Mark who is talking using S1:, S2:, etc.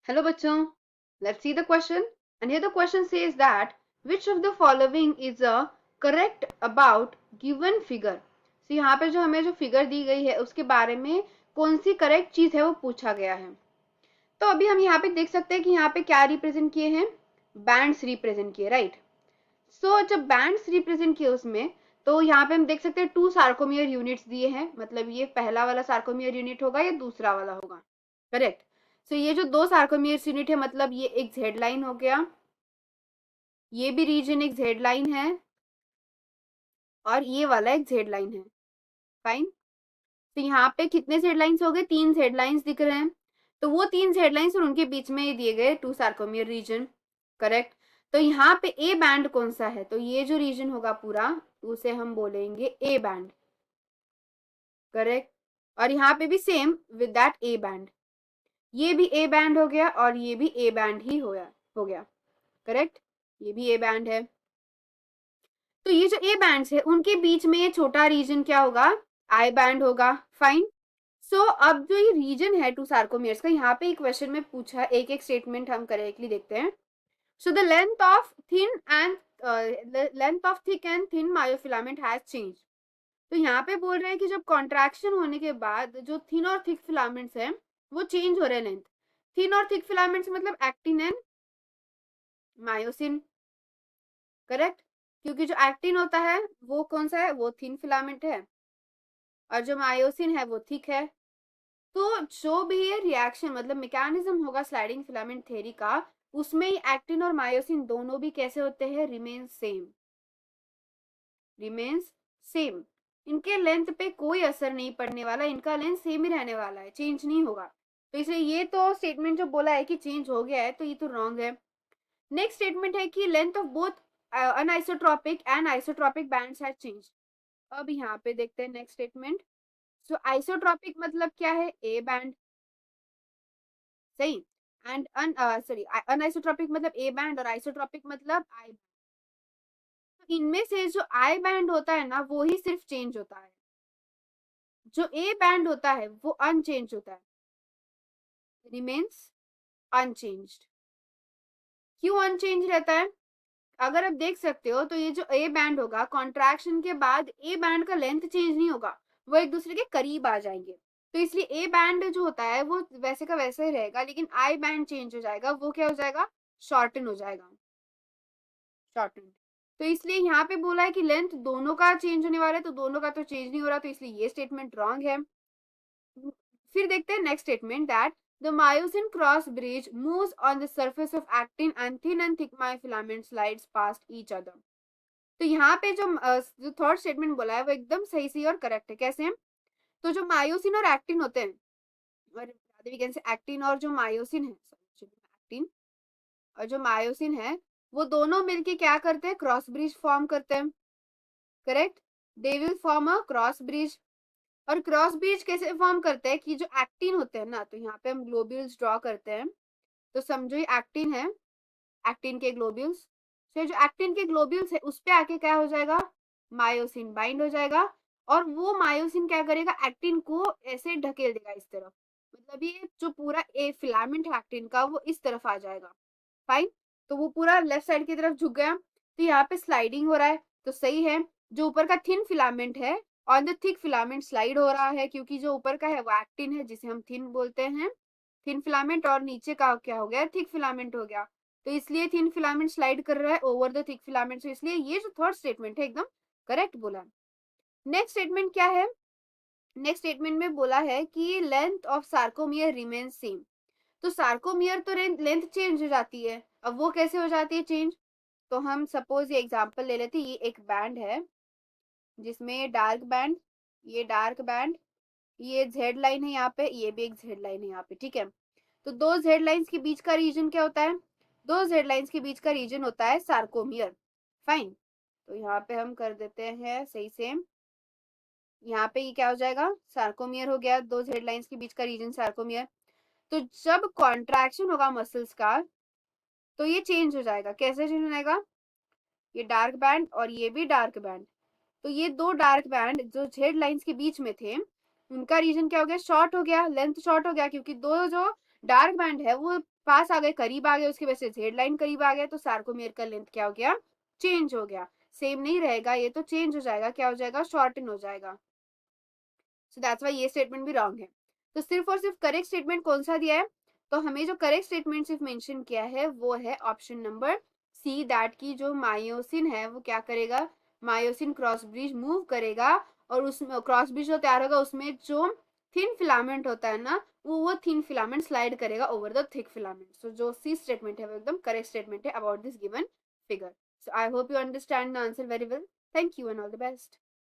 S1: Hello bachon, let's see the question. And here the question says that which of the following is a correct about given figure. So यहाँ पे जो हमें जो figure दी गई है उसके बारे में कौन सी करेक्ट चीज है वो पूछा गया है. तो अभी हम यहाँ पे देख सकते हैं कि यहाँ पे क्या रिप्रेजेंट किए हैं, बैंड्स रिप्रेजेंट किए, राइट. सो जब बैंड्स रिप्रेजेंट किए उसमें तो यहाँ पे हम देख सकते हैं 2 सार्कोमियर यूनिट्स दिए हैं, मतलब ये पहला वाला सार्कोमियर यूनिट होगा या दूसरा वाला होगा, करेक्ट. सो ये जो 2 सार्कोमियर यूनिट है मतलब ये एक जेड लाइन हो गया, ये भी रीजन एक जेड लाइन है और ये वाला एक जेड लाइन है. फाइन. तो यहाँ पे कितने जेड लाइंस हो गए, 3 जेड लाइंस दिख रहे हैं. तो वो 3 जेड लाइंस और उनके बीच में ये दिए गए 2 सार्कोमियर रीजन, करेक्ट. तो यहाँ पे ए बैंड कौन सा है, तो ये जो रीजन होगा पूरा उसे हम बोलेंगे ए बैंड, करेक्ट. और यहाँ पे भी same with that A band, ये भी ए बैंड हो गया और ये भी ए बैंड ही हो गया, करेक्ट. ये भी ए बैंड है. तो ये जो ए बैंड्स है उनके बीच में ये छोटा रीजन क्या होगा, आई बैंड होगा. फाइन. सो अब जो ये रीजन है 2 सार्कोमियर्स का, यहाँ पे एक क्वेश्चन में पूछा, एक एक स्टेटमेंट हम करेक्टली देखते हैं. So the length of thick and thin myofilament has change. तो यहाँ पे बोल रहे हैं कि जब कॉन्ट्रैक्शन होने के बाद जो थिन और थिक फिलामेंट्स हैं वो चेंज हो रहे हैं लेंथ. थिन और थिक फिलामेंट्स मतलब एक्टिन एंड मायोसिन, करेक्ट. क्योंकि जो एक्टिन होता है वो कौन सा है, वो थिन फिलामेंट है और जो मायोसिन है वो थिक है. तो जो भी ये रिएक्शन मतलब मैकेनिज्म होगा स्लाइडिंग फिलामेंट थ्योरी का, उसमें एक्टिन और मायोसिन दोनों भी कैसे होते हैं, रिमेन्स सेम. इनके लेंथ पे कोई असर नहीं पड़ने वाला, इनका लेंथ सेम ही रहने वाला है, चेंज नहीं होगा. तो इसलिए ये तो स्टेटमेंट जो बोला है कि चेंज हो गया है तो ये तो रॉन्ग है. नेक्स्ट स्टेटमेंट है कि length of both anisotropic and isotropic bands has changed. अब यहाँ पे देखते हैं नेक्स्ट स्टेटमेंट. सो आइसोट्रोपिक मतलब क्या है, ए बैंड, सही. एंड सॉरी अनआइसोट्रोपिक मतलब ए बैंड और आइसोट्रोपिक मतलब आई बैंड. तो इनमें से जो आई बैंड होता है ना वो ही सिर्फ चेंज होता है, जो ए बैंड होता है वो अनचेंज होता है, रिमेन्स अनचेंज्ड. क्यों अनचेंज रहता है, अगर आप देख सकते हो तो ये जो ए बैंड होगा कॉन्ट्रैक्शन के बाद ए बैंड का लेंथ चेंज नहीं होगा, वो एक दूसरे के करीब आ जाएंगे. तो इसलिए ए बैंड जो होता है वो वैसे का वैसे ही रहेगा, लेकिन आई बैंड चेंज हो जाएगा, वो क्या हो जाएगा, शॉर्टन हो जाएगा, शॉर्टन. तो इसलिए यहाँ पे बोला है कि लेंथ दोनों का चेंज होने वाला है, तो दोनों का तो चेंज नहीं हो रहा, तो इसलिए ये स्टेटमेंट रॉन्ग है. फिर देखते हैं next statement that the myosin cross bridge moves on the surface of actin and thin and thick myofilament slides past each other. तो यहाँ पे जो थर्ड स्टेटमेंट बोला है वो एकदम सही सही और करेक्ट है. कैसे, तो जो मायोसिन और एक्टिन होते हैं, और एक्टिन और जो मायोसिन है, एक्टिन और जो मायोसिन है वो दोनों मिलके क्या करते हैं, क्रॉस ब्रिज फॉर्म करते हैं, correct. They will form a cross bridge. और क्रॉस ब्रिज कैसे फॉर्म करते हैं कि जो एक्टिन होते हैं ना, तो यहाँ पे हम ग्लोब्यूल्स ड्रॉ करते हैं. तो समझो ये एक्टिन है, एक्टिन के ग्लोब्यूल्स. फिर जो एक्टिन के ग्लोब्यूल्स है उस पे आके क्या हो जाएगा, मायोसिन बाइंड हो जाएगा. और वो मायोसिन क्या करेगा, एक्टिन को ऐसे ढकेल देगा इस तरफ, मतलब ये जो पूरा ए फिलामेंट है एक्टिन का वो इस तरफ आ जाएगा. फाइन. तो वो पूरा लेफ्ट साइड की तरफ झुक गया, तो यहाँ पे स्लाइडिंग हो रहा है, तो सही है. जो ऊपर का थिन फिलामेंट है on the thick filament slide हो रहा है, क्योंकि जो ऊपर का है वो एक्टिन है जिसे हम थिन बोलते हैं, थिन फिलामेंट, और नीचे का क्या हो गया, थिक फिलामेंट हो गया. तो इसलिए थिन फिलामेंट स्लाइड कर रहा है ओवर द थिक फिलामेंट, तो इसलिए ये जो थर्ड स्टेटमेंट है एकदम करेक्ट बोला है. नेक्स्ट स्टेटमेंट क्या है, नेक्स्ट स्टेटमेंट में बोला है कि length of sarcomere remain same. तो सार्कोमियर तो लेंथ चेंज हो जाती है, अब वो कैसे हो जाती है चेंज. तो हम सपोज ये एग्जांपल ले लेते हैं, ये एक बैंड है जिसमें डार्क बैंड, ये डार्क बैंड, ये जेड लाइन है यहाँ पे, ये भी एक जेड लाइन है यहाँ पे, ठीक है. तो दो जेड लाइंस के बीच का रीजन क्या होता है, दो जेड लाइंस के बीच का रीजन होता है सार्कोमियर. फाइन. तो यहाँ पे हम कर देते हैं सही सेम, यहाँ पे ये क्या हो जाएगा, सार्कोमियर हो गया, दो जेड लाइंस के बीच का रीजन सार्कोमियर. तो जब कॉन्ट्रैक्शन होगा मसल्स का तो ये चेंज हो जाएगा, कैसे चेंज हो जाएगा, ये डार्क बैंड और ये भी डार्क बैंड. तो ये दो डार्क बैंड जो जेड लाइंस के बीच में थे उनका रीजन क्या हो गया, शॉर्ट हो गया, लेंथ शॉर्ट हो गया, क्योंकि दो जो डार्क बैंड है वो पास आ गए, करीब आ गए, उसकी वजह से जेड लाइन करीब आ गया, तो सार्कोमेयर का लेंथ क्या हो गया, चेंज हो गया। सेम नहीं रहेगा, ये तो चेंज हो जाएगा, क्या हो जाएगा, शॉर्टन हो जाएगा। सो दैट्स वाई ये स्टेटमेंट भी रॉन्ग है। तो सिर्फ और सिर्फ करेक्ट स्टेटमेंट कौन सा दिया है, तो हमें जो करेक्ट स्टेटमेंट सिर्फ मेंशन किया है वो है ऑप्शन नंबर सी, दैट की जो मायोसिन है वो क्या करेगा, मायोसिन क्रॉस ब्रिज मूव करेगा, और उसमें क्रॉस ब्रिज जो तैयार होगा उसमें जो थिन फिलामेंट होता है ना, वो थिन फिलामेंट स्लाइड करेगा ओवर द थिक फिलामेंट। सो जो सी स्टेटमेंट है वो एकदम करेक्ट स्टेटमेंट है about this given figure. So I hope you understand the answer very well. Thank you and all the best.